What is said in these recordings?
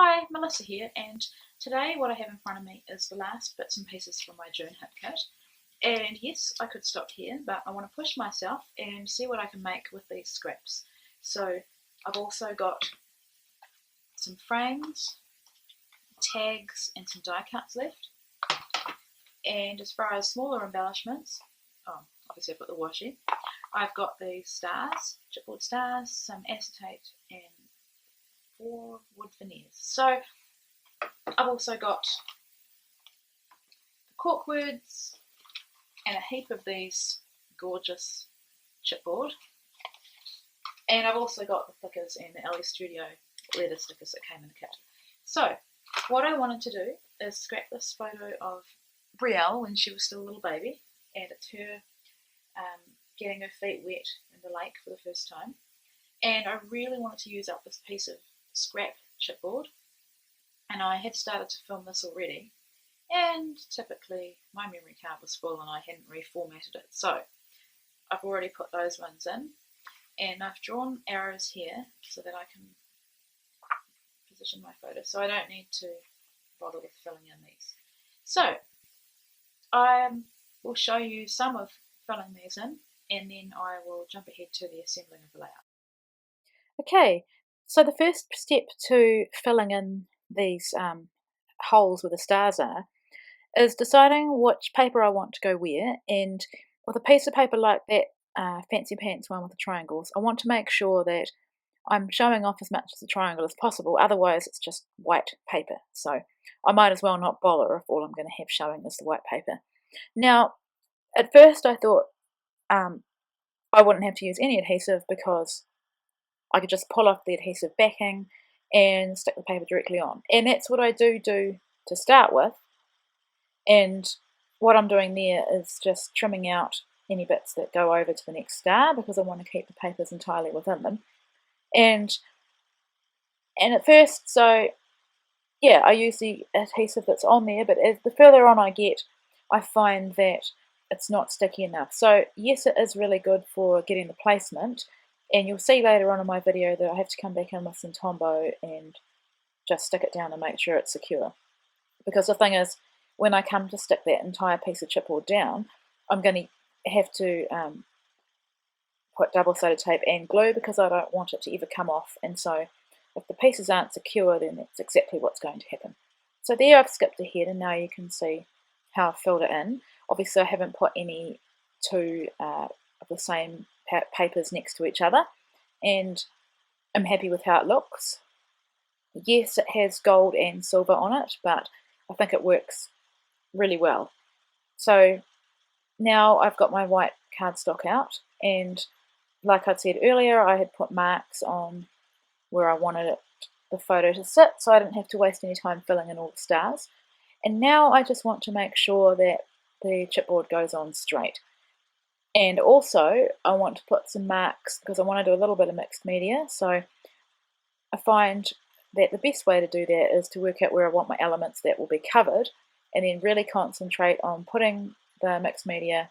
Hi, Melissa here, and today what I have in front of me is the last bits and pieces from my June hip kit. And yes, I could stop here, but I want to push myself and see what I can make with these scraps. So I've also got some frames, tags, and some die cuts left. And as far as smaller embellishments, obviously I've got the washi. I've got these stars, chipboard stars, some acetate, and 4 wood veneers. So I've also got the corkwoods and a heap of these gorgeous chipboard. And I've also got the flickers and the LE Studio leather stickers that came in the kit. So what I wanted to do is scrap this photo of Brielle when she was still a little baby, and it's her getting her feet wet in the lake for the first time. And I really wanted to use up this piece of scrap chipboard, and I had started to film this already, and typically my memory card was full and I hadn't reformatted it, so I've already put those ones in, and I've drawn arrows here so that I can position my photo, so I don't need to bother with filling in these. So I will show you some of filling these in, and then I will jump ahead to the assembling of the layout. Okay, so the first step to filling in these holes where the stars are is deciding which paper I want to go where, and with a piece of paper like that Fancy Pants one with the triangles, I want to make sure that I'm showing off as much of the triangle as possible, otherwise it's just white paper, so I might as well not bother if all I'm going to have showing is the white paper. Now, at first I thought I wouldn't have to use any adhesive because I could just pull off the adhesive backing and stick the paper directly on. And that's what I do to start with. And what I'm doing there is just trimming out any bits that go over to the next star because I want to keep the papers entirely within them. And at first, so yeah, I use the adhesive that's on there, but as the further on I get, I find that it's not sticky enough. So yes, it is really good for getting the placement, and you'll see later on in my video that I have to come back in with some Tombow and just stick it down and make sure it's secure. Because the thing is, when I come to stick that entire piece of chipboard down, I'm going to have to put double-sided tape and glue because I don't want it to ever come off. And so if the pieces aren't secure, then that's exactly what's going to happen. So there I've skipped ahead, and now you can see how I've filled it in. Obviously I haven't put any two of the same papers next to each other, and I'm happy with how it looks. Yes, it has gold and silver on it, but I think it works really well. So now I've got my white cardstock out, and like I'd said earlier, I had put marks on where I wanted the photo to sit, so I didn't have to waste any time filling in all the stars. And now I just want to make sure that the chipboard goes on straight. And also I want to put some marks because I want to do a little bit of mixed media, so I find that the best way to do that is to work out where I want my elements that will be covered, and then really concentrate on putting the mixed media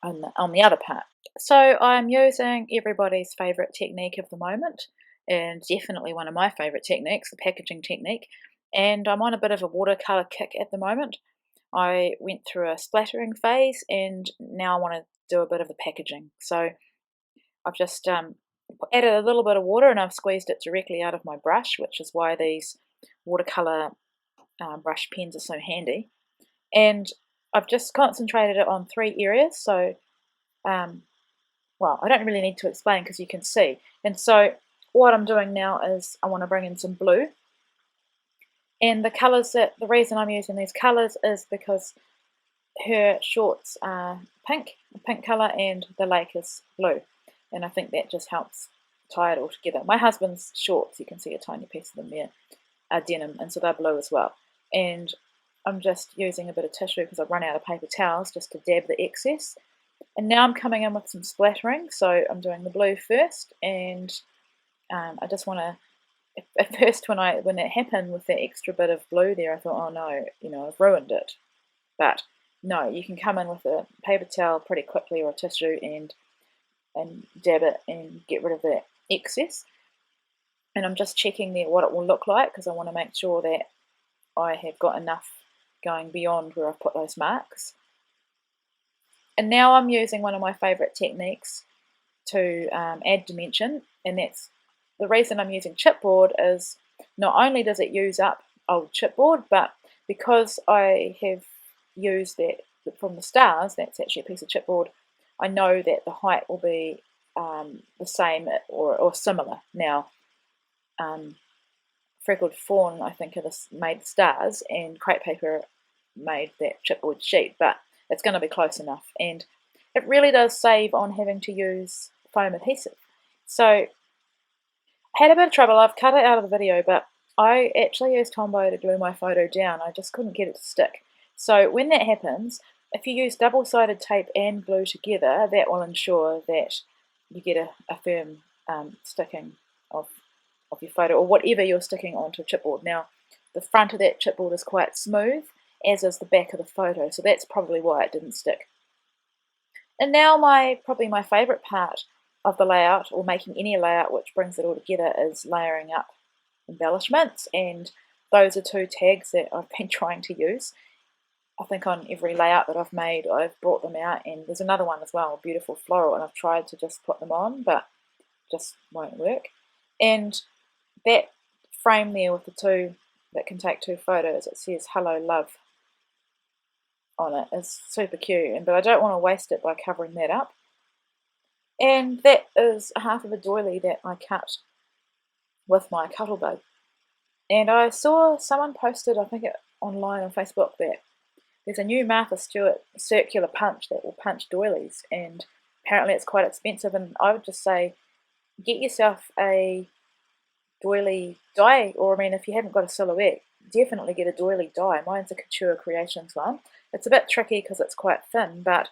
on the other part. So I'm using everybody's favourite technique of the moment, and definitely one of my favourite techniques, the packaging technique, and I'm on a bit of a watercolour kick at the moment. I went through a splattering phase, and now I want to do a bit of the packaging. So I've just added a little bit of water, and I've squeezed it directly out of my brush, which is why these watercolour brush pens are so handy. And I've just concentrated it on 3 areas, so well, I don't really need to explain because you can see. And so what I'm doing now is I want to bring in some blue, and the reason I'm using these colours is because her shorts are pink, a pink colour, and the lake is blue, and I think that just helps tie it all together. My husband's shorts, you can see a tiny piece of them there, are denim, and so they're blue as well. And I'm just using a bit of tissue because I've run out of paper towels just to dab the excess. And now I'm coming in with some splattering, so I'm doing the blue first, and I just want to, at first when it happened with that extra bit of blue there, I thought, oh no, I've ruined it. But no, you can come in with a paper towel pretty quickly or a tissue and dab it and get rid of that excess. and I'm just checking there what it will look like because I want to make sure that I have got enough going beyond where I've put those marks. And now I'm using one of my favourite techniques to add dimension, and that's the reason I'm using chipboard is not only does it use up old chipboard, but because I have used that from the stars, that's actually a piece of chipboard, I know that the height will be the same or similar. Now, Freckled Fawn, I think, made stars, and crepe paper made that chipboard sheet, but it's going to be close enough, and it really does save on having to use foam adhesive. So I had a bit of trouble. I've cut it out of the video, but I actually used Tombow to glue my photo down. I just couldn't get it to stick. So when that happens, if you use double-sided tape and glue together, that will ensure that you get a firm sticking of your photo, or whatever you're sticking onto a chipboard. Now, the front of that chipboard is quite smooth, as is the back of the photo, so that's probably why it didn't stick. And now probably my favourite part of the layout, or making any layout which brings it all together, is layering up embellishments, and those are two tags that I've been trying to use. I think on every layout that I've made, I've brought them out, and there's another one as well, beautiful floral, and I've tried to just put them on, but just won't work. And that frame there with the two that can take two photos, it says "Hello Love" on it, is super cute, but I don't want to waste it by covering that up. And that is half of a doily that I cut with my Cuttlebug. And I saw someone posted, I think online on Facebook, that there's a new Martha Stewart circular punch that will punch doilies, and apparently it's quite expensive, and I would just say get yourself a doily die, or I mean, if you haven't got a silhouette, definitely get a doily die. Mine's a Couture Creations one. It's a bit tricky because it's quite thin, but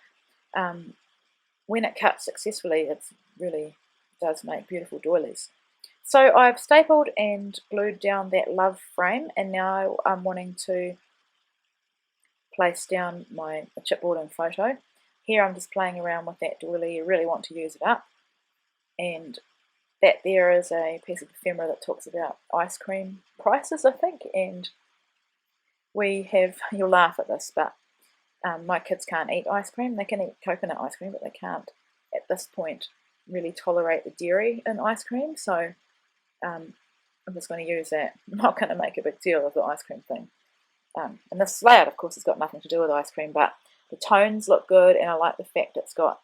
when it cuts successfully, it really does make beautiful doilies. So I've stapled and glued down that love frame, and now I'm wanting to place down my chipboard and photo. Here I'm just playing around with that doily. You really want to use it up. And that there is a piece of ephemera that talks about ice cream prices, I think, and we have, you'll laugh at this, but my kids can't eat ice cream. They can eat coconut ice cream, but they can't, at this point, really tolerate the dairy in ice cream, so I'm just going to use that. I'm not going to make a big deal of the ice cream thing. And this layout, of course, has got nothing to do with ice cream, but the tones look good, and I like the fact it's got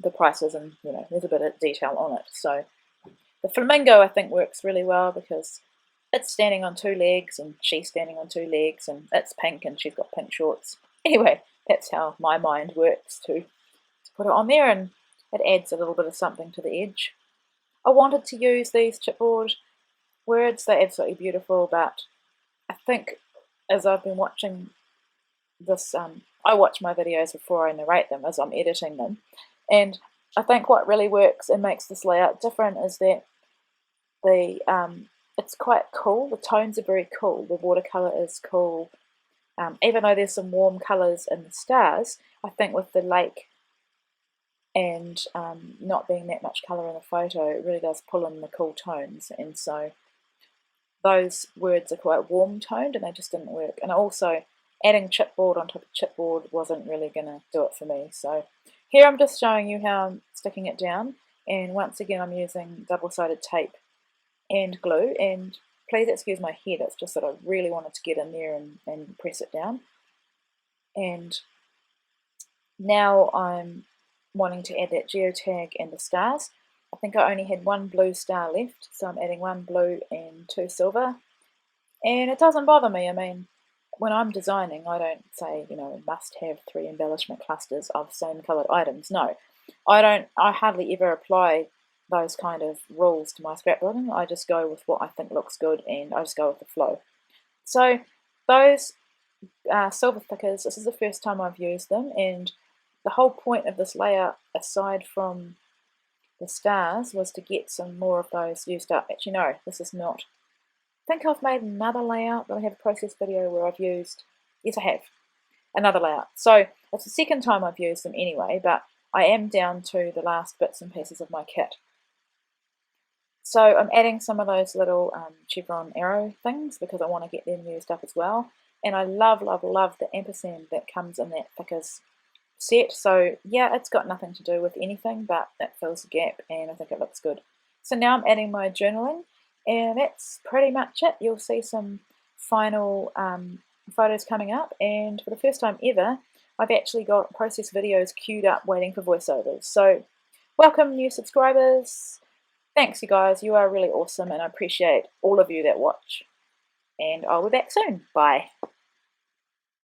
the prices and, you know, there's a bit of detail on it. So the flamingo, I think, works really well because it's standing on two legs and she's standing on two legs, and it's pink and she's got pink shorts. Anyway, that's how my mind works to put it on there, and it adds a little bit of something to the edge. I wanted to use these chipboard words. They're absolutely beautiful, but I think as I've been watching this, I watch my videos before I narrate them as I'm editing them, and I think what really works and makes this layout different is that it's quite cool. The tones are very cool. The watercolour is cool. Even though there's some warm colours in the stars, I think with the lake and not being that much colour in the photo, it really does pull in the cool tones, and so those words are quite warm toned and they just didn't work. And also adding chipboard on top of chipboard wasn't really going to do it for me. So here I'm just showing you how I'm sticking it down, and once again I'm using double-sided tape and glue, and please excuse my head, it's just that I really wanted to get in there and press it down. And now I'm wanting to add that geotag and the stars. I think I only had one blue star left, so I'm adding one blue and two silver. And it doesn't bother me. I mean, when I'm designing, I don't say, you know, must have 3 embellishment clusters of same coloured items. No, I hardly ever apply those kind of rules to my scrapbooking. I just go with what I think looks good, and I just go with the flow. So those silver thickers, this is the first time I've used them, and the whole point of this layout, aside from the stars, was to get some more of those used up. Actually, no, this is not. I think I've made another layout, but I have a process video where I've used, yes I have, another layout. So it's the second time I've used them anyway, but I am down to the last bits and pieces of my kit. So I'm adding some of those little chevron arrow things because I want to get them used up as well. And I love, love, love the ampersand that comes in that thickers set. So yeah, it's got nothing to do with anything, but it fills the gap and I think it looks good. So now I'm adding my journaling, and that's pretty much it. You'll see some final photos coming up, and for the first time ever, I've actually got process videos queued up waiting for voiceovers. So welcome new subscribers. Thanks you guys, you are really awesome and I appreciate all of you that watch. And I'll be back soon. Bye.